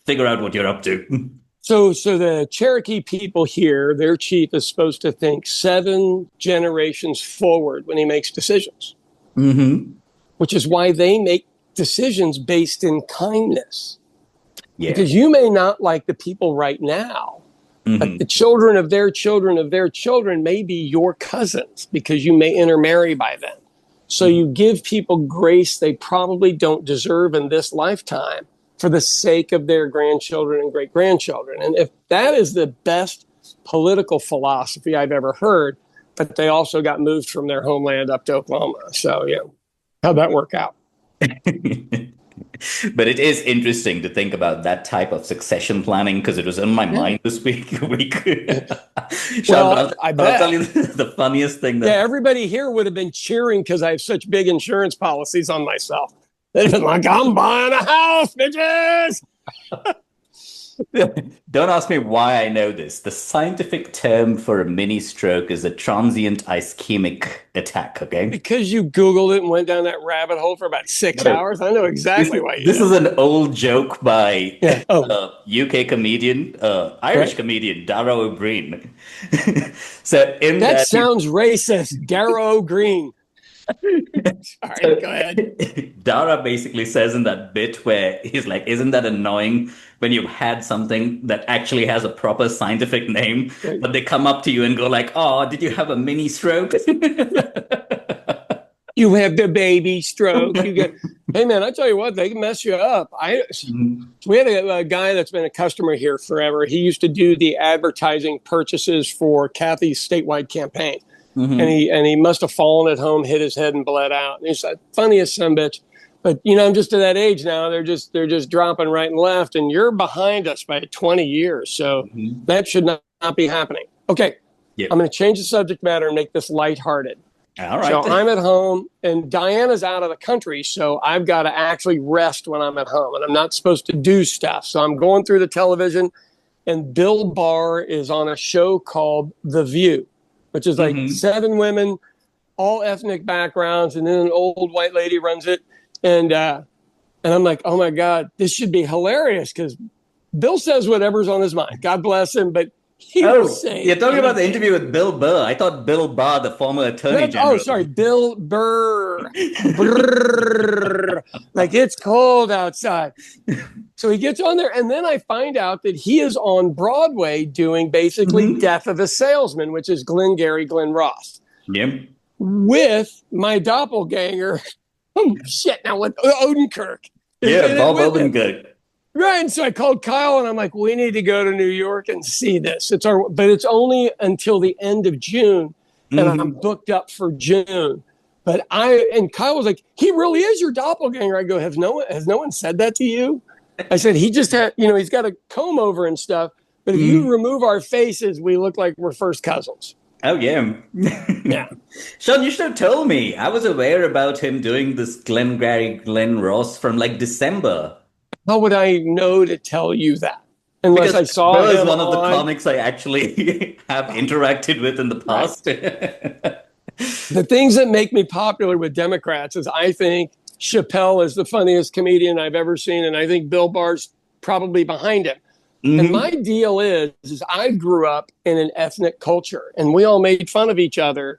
figure out what you're up to. So the Cherokee people here, their chief is supposed to think 7 generations forward when he makes decisions, which is why they make decisions based in kindness. Yeah. Because you may not like the people right now, but the children of their children of their children may be your cousins because you may intermarry by then. So you give people grace they probably don't deserve in this lifetime for the sake of their grandchildren and great grandchildren. And if that is the best political philosophy I've ever heard, but they also got moved from their homeland up to Oklahoma. So, yeah, how'd that work out? But it is interesting to think about that type of succession planning because it was in my mind this week. Sean, Well, I but I'll tell bet. you the funniest thing Yeah, that everybody here would have been cheering because I have such big insurance policies on myself. They've been like, I'm buying a house, bitches. don't ask me why I know this. The scientific term for a mini stroke is a transient ischemic attack, okay? Because you Googled it and went down that rabbit hole for about 6 hours. I know exactly why you This know. is an old joke by Yeah. UK comedian, Irish comedian Dara O'Brien. So in That that sounds racist. Darrow Green. Sorry, go ahead. Dara basically says in that bit where he's like, isn't that annoying when you've had something that actually has a proper scientific name, Right. but they come up to you and go like, oh, did you have a mini stroke? You have the baby stroke. You get, hey man, I tell you what, they can mess you up. We had a guy that's been a customer here forever. He used to do the advertising purchases for Kathy's statewide campaign. And he must have fallen at home, hit his head, and bled out. And he's the funniest son of a bitch. But I'm just to that age now. They're just dropping right and left, and you're behind us by 20 years. So that should not be happening. Okay, Yep. I'm going to change the subject matter and make this lighthearted. All right. So I'm at home, and Diana's out of the country, so I've got to actually rest when I'm at home, and I'm not supposed to do stuff. So I'm going through the television, and Bill Barr is on a show called The View, which is like 7 women, all ethnic backgrounds, and then an old white lady runs it. And I'm like, oh my God, this should be hilarious because Bill says whatever's on his mind. God bless him, but he was saying. You're talking about the interview with Bill Burr. I thought Bill Barr, the former attorney general. Oh, sorry, Bill Burr. Brrr. Like it's cold outside. So he gets on there, and then I find out that he is on Broadway doing basically Death of a Salesman, which is Glenn Ross. Yep. With my doppelganger. Oh, shit, now with Odenkirk. Yeah, Bob Odenkirk. Right, and so I called Kyle, and I'm like, we need to go to New York and see this. But it's only until the end of June, and I'm booked up for June. But and Kyle was like, he really is your doppelganger. I go, has no one said that to you? I said, he just had, he's got a comb over and stuff. But if you remove our faces, we look like we're first cousins. Oh, yeah. Yeah. Sean, you should have told me. I was aware about him doing this Glenn Ross from like December. How would I know to tell you that? Unless I saw Bill him is one of the comics I actually have interacted with in the past. Right. The things that make me popular with Democrats is I think Chappelle is the funniest comedian I've ever seen, and I think Bill Barr's probably behind him. And my deal is I grew up in an ethnic culture, and we all made fun of each other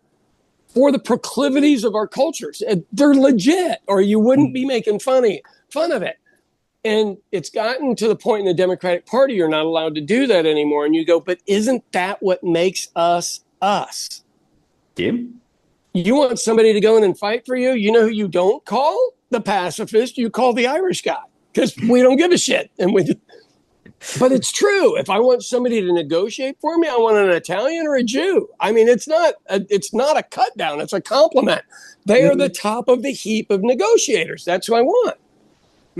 for the proclivities of our cultures. They're legit, or you wouldn't be making fun of it. And it's gotten to the point in the Democratic Party, you're not allowed to do that anymore. And you go, but isn't that what makes us us? Tim? You want somebody to go in and fight for you? You know who you don't call? The pacifist. You call the Irish guy because we don't give a shit. But it's true. If I want somebody to negotiate for me, I want an Italian or a Jew. I mean, it's not a cut down. It's a compliment. They are the top of the heap of negotiators. That's who I want.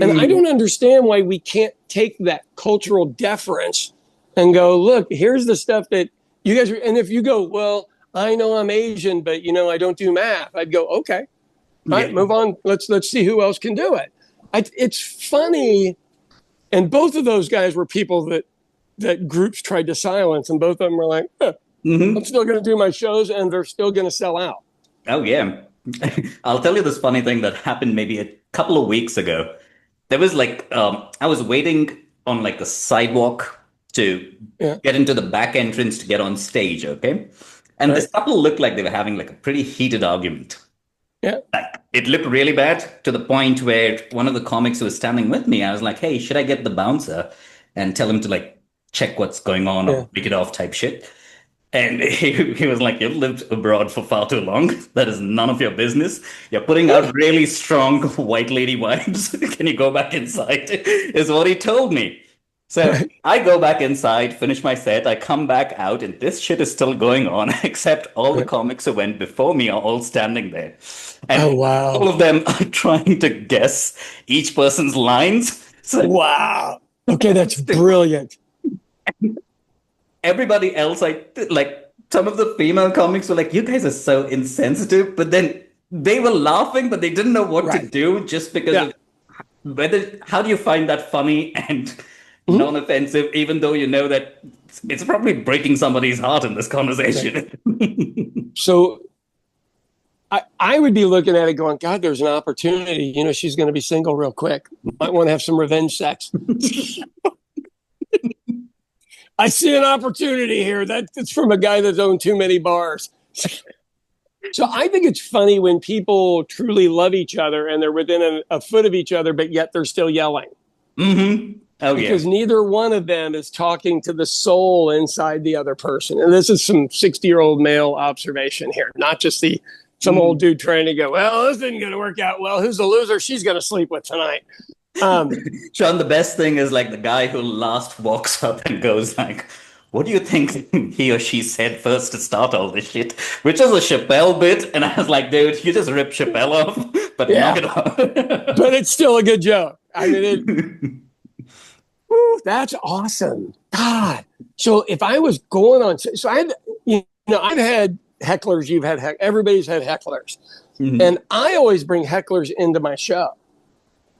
And I don't understand why we can't take that cultural deference and go, look, here's the stuff that you guys are. And if you go, well, I know I'm Asian, but, I don't do math. I'd go, okay, all right, move on. Let's see who else can do it. It's funny. And both of those guys were people that groups tried to silence. And both of them were like, I'm still going to do my shows and they're still going to sell out. Oh, yeah. I'll tell you this funny thing that happened maybe a couple of weeks ago. There was I was waiting on like the sidewalk to get into the back entrance to get on stage, okay? And this couple looked like they were having like a pretty heated argument. Yeah. Like, it looked really bad to the point where one of the comics who was standing with me, I was like, hey, should I get the bouncer and tell him to like check what's going on Yeah. or break it off type shit? And he was like, you've lived abroad for far too long. That is none of your business. You're putting out really strong white lady vibes. Can you go back inside? Is what he told me. So Right. I go back inside, finish my set. I come back out, and this shit is still going on, except all the Right. comics who went before me are all standing there. Oh, And all wow. of them are trying to guess each person's lines. So Wow. Okay, that's brilliant. everybody else, like some of the female comics were like, you guys are so insensitive, but then they were laughing, but they didn't know what to Right. do just because Yeah. of whether how do you find that funny and Mhm. non-offensive, even though you know that it's probably breaking somebody's heart in this Right. conversation. So I would be looking at it going, God, there's an opportunity. You know, she's going to be single real quick. Might want to have some revenge sex. I see an opportunity here. That's from a guy that's owned too many bars. So I think it's funny when people truly love each other and they're within a foot of each other, but yet they're still yelling Oh yeah. because neither one of them is talking to the soul inside the other person. And this is some 60-year-old male observation here, not just some old Mhm. dude trying to go, well, this isn't going to work out well. Who's the loser she's going to sleep with tonight? Sean, the best thing is like the guy who last walks up and goes like, what do you think he or she said first to start all this shit? Which is a Chappelle bit. And I was like, dude, you just ripped Chappelle off, but knock Yeah, it but off. it's still a good joke. I mean, that's awesome. God. So if I was going on, so I had, I've had hecklers, you've had everybody's had hecklers. And Mhm. I always bring hecklers into my show.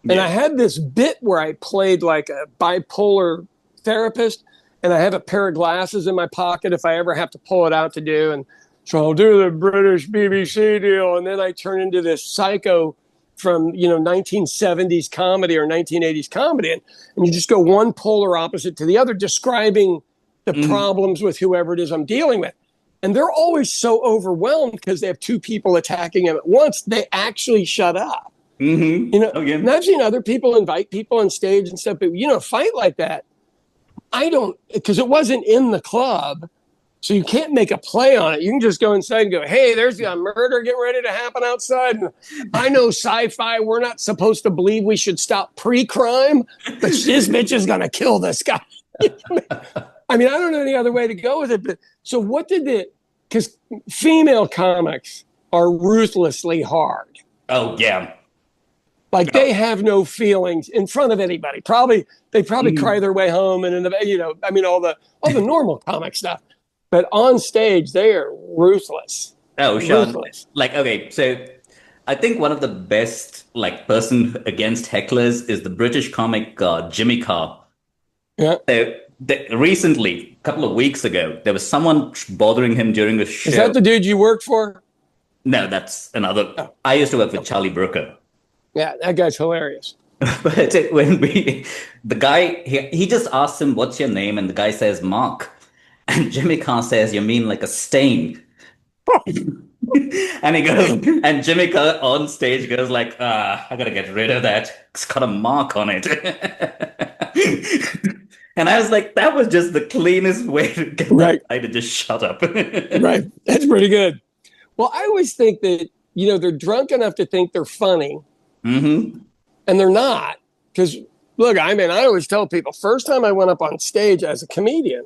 And I Yeah. had this bit where I played like a bipolar therapist, and I have a pair of glasses in my pocket if I ever have to pull it out to do. And so I'll do the British BBC deal, and then I turn into this psycho from 1970s comedy or 1980s comedy, and you just go one polar opposite to the other, describing the Mhm. problems with whoever it is I'm dealing with. And they're always so overwhelmed because they have two people attacking them at once. They actually shut up. Okay. And I've seen other people invite people on stage and stuff, but a fight like that, I don't, because it wasn't in the club, so you can't make a play on it. You can just go inside and go, hey, there's a murder getting ready to happen outside. And I know sci-fi, we're not supposed to believe we should stop pre-crime, but this bitch is going to kill this guy. I mean, I don't know any other way to go with it. But so what because female comics are ruthlessly hard. Oh yeah. Like Oh. they have no feelings in front of anybody. They probably cry Mhm. their way home, and I mean, all the normal comic stuff. But on stage, they are ruthless, Oh, Sean, ruthless. like, okay, so I think one of the best, like, person against hecklers is the British comic Jimmy Carr. Yeah, So, recently, a couple of weeks ago, there was someone bothering him during a is show. that the dude you worked for? No, that's another. Oh, I used to work with okay. Charlie Brooker. Yeah, that guy's hilarious. But the guy, he just asked him, what's your name? And the guy says, Mark. And Jimmy Carr says, you mean like a stain? And he goes, and Jimmy Carr on stage goes like, I gotta get rid of that. It's got a mark on it. And I was like, that was just the cleanest way to get that Right, guy to just shut up. right. That's pretty good. Well, I always think that they're drunk enough to think they're funny, hmm and they're not. Because look, I mean, I always tell people, first time I went up on stage as a comedian,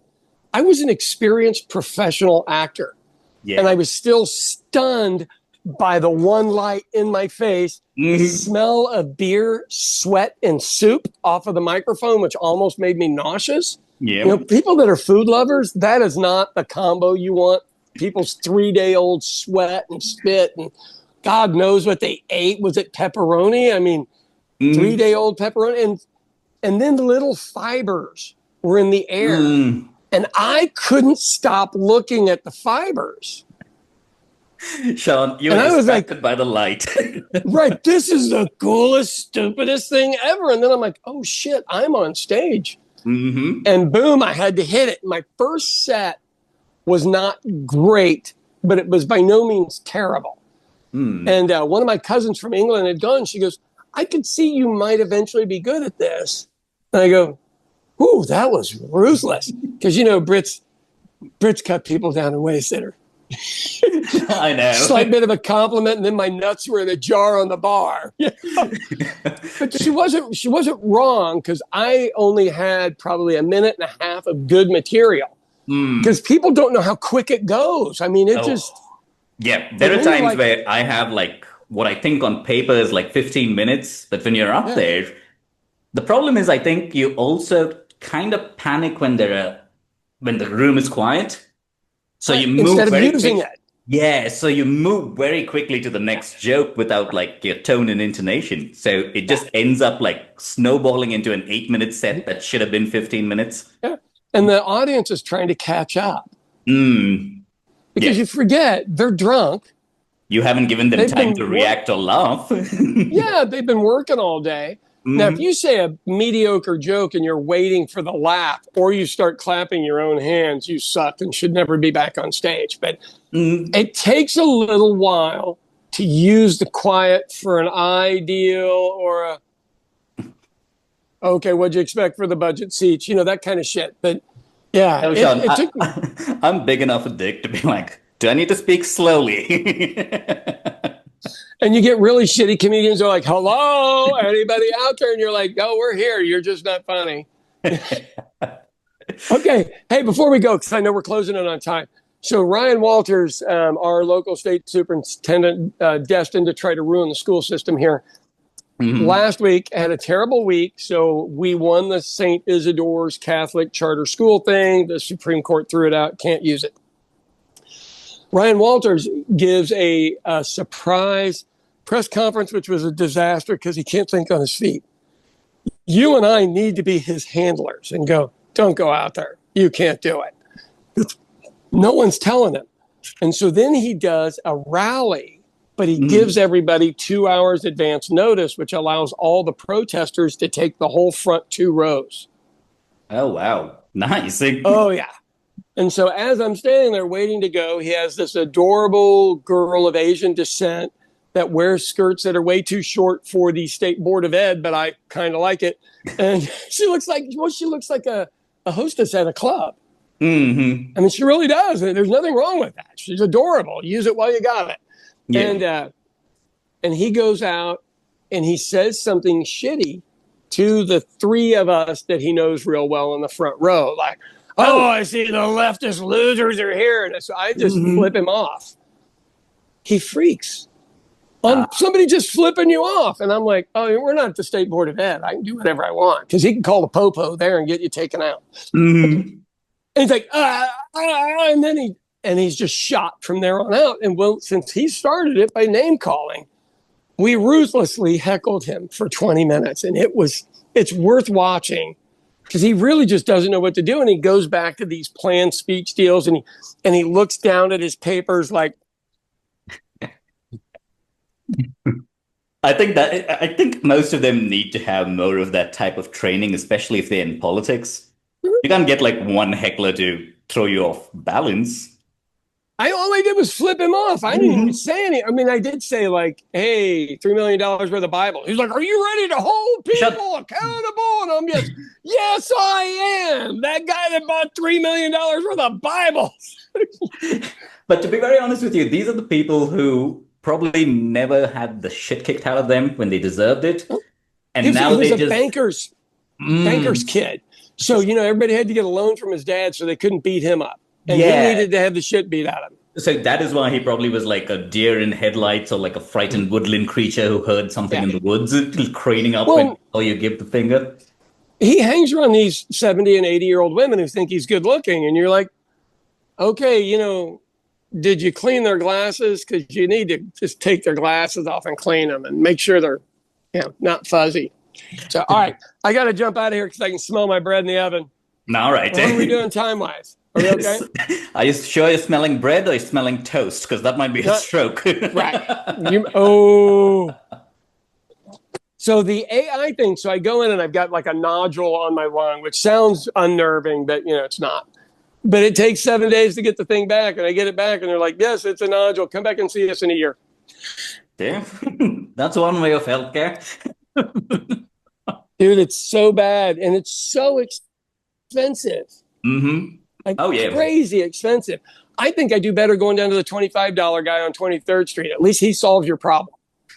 I was an experienced professional actor. And I Yeah. was still stunned by the one light in my face, the hmm smell of beer, sweat, and soup off of the microphone, which almost made me nauseous. Yeah. People that are food lovers, that is not the combo you want. People's 3-day-old sweat and spit, and God knows what they ate. Was it pepperoni? I mean, hmm 3-day-old pepperoni. And then little fibers were in the air. mm And I couldn't stop looking at the fibers. Sean, you were And I was like, distracted by the light. right, this is the coolest, stupidest thing ever. And then I'm like, oh shit, I'm on stage. hmm And boom, I had to hit it. My first set was not great, but it was by no means terrible. And one of my cousins from England had gone. She goes, I could see you might eventually be good at this. And I go, ooh, that was ruthless. Because, Brits cut people down in ways that are I know. slight bit of a compliment, and then my nuts were in a jar on the bar. But she wasn't wrong, because I only had probably a minute and a half of good material. Because people don't know how quick it goes. I mean, Yeah, there are times where I have what I think on paper is 15 minutes, but when you're up there, the problem is I think you also kind of panic when the room is quiet. So you move instead of very using quick. it. Yeah, so you move very quickly to the next joke without your tone and intonation. So it just ends up snowballing into an 8-minute set that should have been 15 minutes. Yeah. And the audience is trying to catch up. Because you forget they're drunk. You haven't given them time to react or laugh. Yeah, they've been working all day. Now, if you say a mediocre joke and you're waiting for the laugh, or you start clapping your own hands, you suck and should never be back on stage. But it takes a little while to use the quiet for an ideal or okay, what'd you expect for the budget seats? That kind of shit. But yeah, Sean, I'm big enough a dick to be like, do I need to speak slowly? And you get really shitty comedians who are like, hello, anybody out there? And you're like, oh, we're here. You're just not funny. Okay. Hey, before we go, because I know we're closing in on time. So Ryan Walters, our local state superintendent, destined to try to ruin the school system here. Last week had a terrible week. So we won the St. Isidore's Catholic charter school thing. The Supreme Court threw it out. Can't use it. Ryan Walters gives a surprise press conference, which was a disaster because he can't think on his feet. You and I need to be his handlers and go, don't go out there. You can't do it. No one's telling him. And so then he does a rally, but he gives everybody 2 hours advance notice, which allows all the protesters to take the whole front 2 rows. Oh, wow. Nice. Oh, yeah. And so as I'm standing there waiting to go, he has this adorable girl of Asian descent that wears skirts that are way too short for the State Board of Ed, but I kind of like it. And she looks like a hostess at a club. I mean, she really does. There's nothing wrong with that. She's adorable. Use it while you got it. Yeah. And he goes out and he says something shitty to the 3 of us that he knows real well in the front row. Like, oh, I see the leftist losers are here. And so I just flip him off. He freaks on somebody just flipping you off. And I'm like, oh, we're not the State Board of Ed. I can do whatever I want. Because he can call the popo there and get you taken out. And he's like, and then he's just shot from there on out. And well, since he started it by name calling, we ruthlessly heckled him for 20 minutes. And it's worth watching. Because he really just doesn't know what to do. And he goes back to these planned speech deals and he looks down at his papers like. I think most of them need to have more of that type of training, especially if they're in politics. You can't get one heckler to throw you off balance. All I did was flip him off. I didn't even say anything. I mean, I did say hey, $3 million worth of Bible. He's like, are you ready to hold people accountable? And I'm just, yes, I am. That guy that bought $3 million worth of Bibles. But to be very honest with you, these are the people who probably never had the shit kicked out of them when they deserved it. And now he was a banker's kid. So, everybody had to get a loan from his dad so they couldn't beat him up. And he needed to have the shit beat out of him. So that is why he probably was like a deer in headlights or like a frightened woodland creature who heard something in the woods, craning up when you give the finger. He hangs around these 70 and 80-year-old women who think he's good looking. And you're like, okay, did you clean their glasses? Because you need to just take their glasses off and clean them and make sure they're not fuzzy. So, all right, I got to jump out of here because I can smell my bread in the oven. All right. What are we doing time-wise? Are we okay? Are you sure you're smelling bread or you're smelling toast? Because that might be a stroke. Right. So the AI thing, so I go in and I've got a nodule on my lung, which sounds unnerving, but it's not. But it takes 7 days to get the thing back, and I get it back, and they're like, yes, it's a nodule. Come back and see us in a year. Damn. That's one way of healthcare. Dude, it's so bad and it's so expensive. Mm-hmm. Like Oh, yeah. crazy expensive. I think I do better going down to the $25 guy on 23rd Street. At least he solves your problem.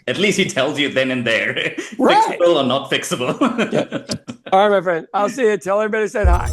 At least he tells you then and there. Right. Fixable or not fixable. Yeah. All right, my friend. I'll see you. Tell everybody I said hi.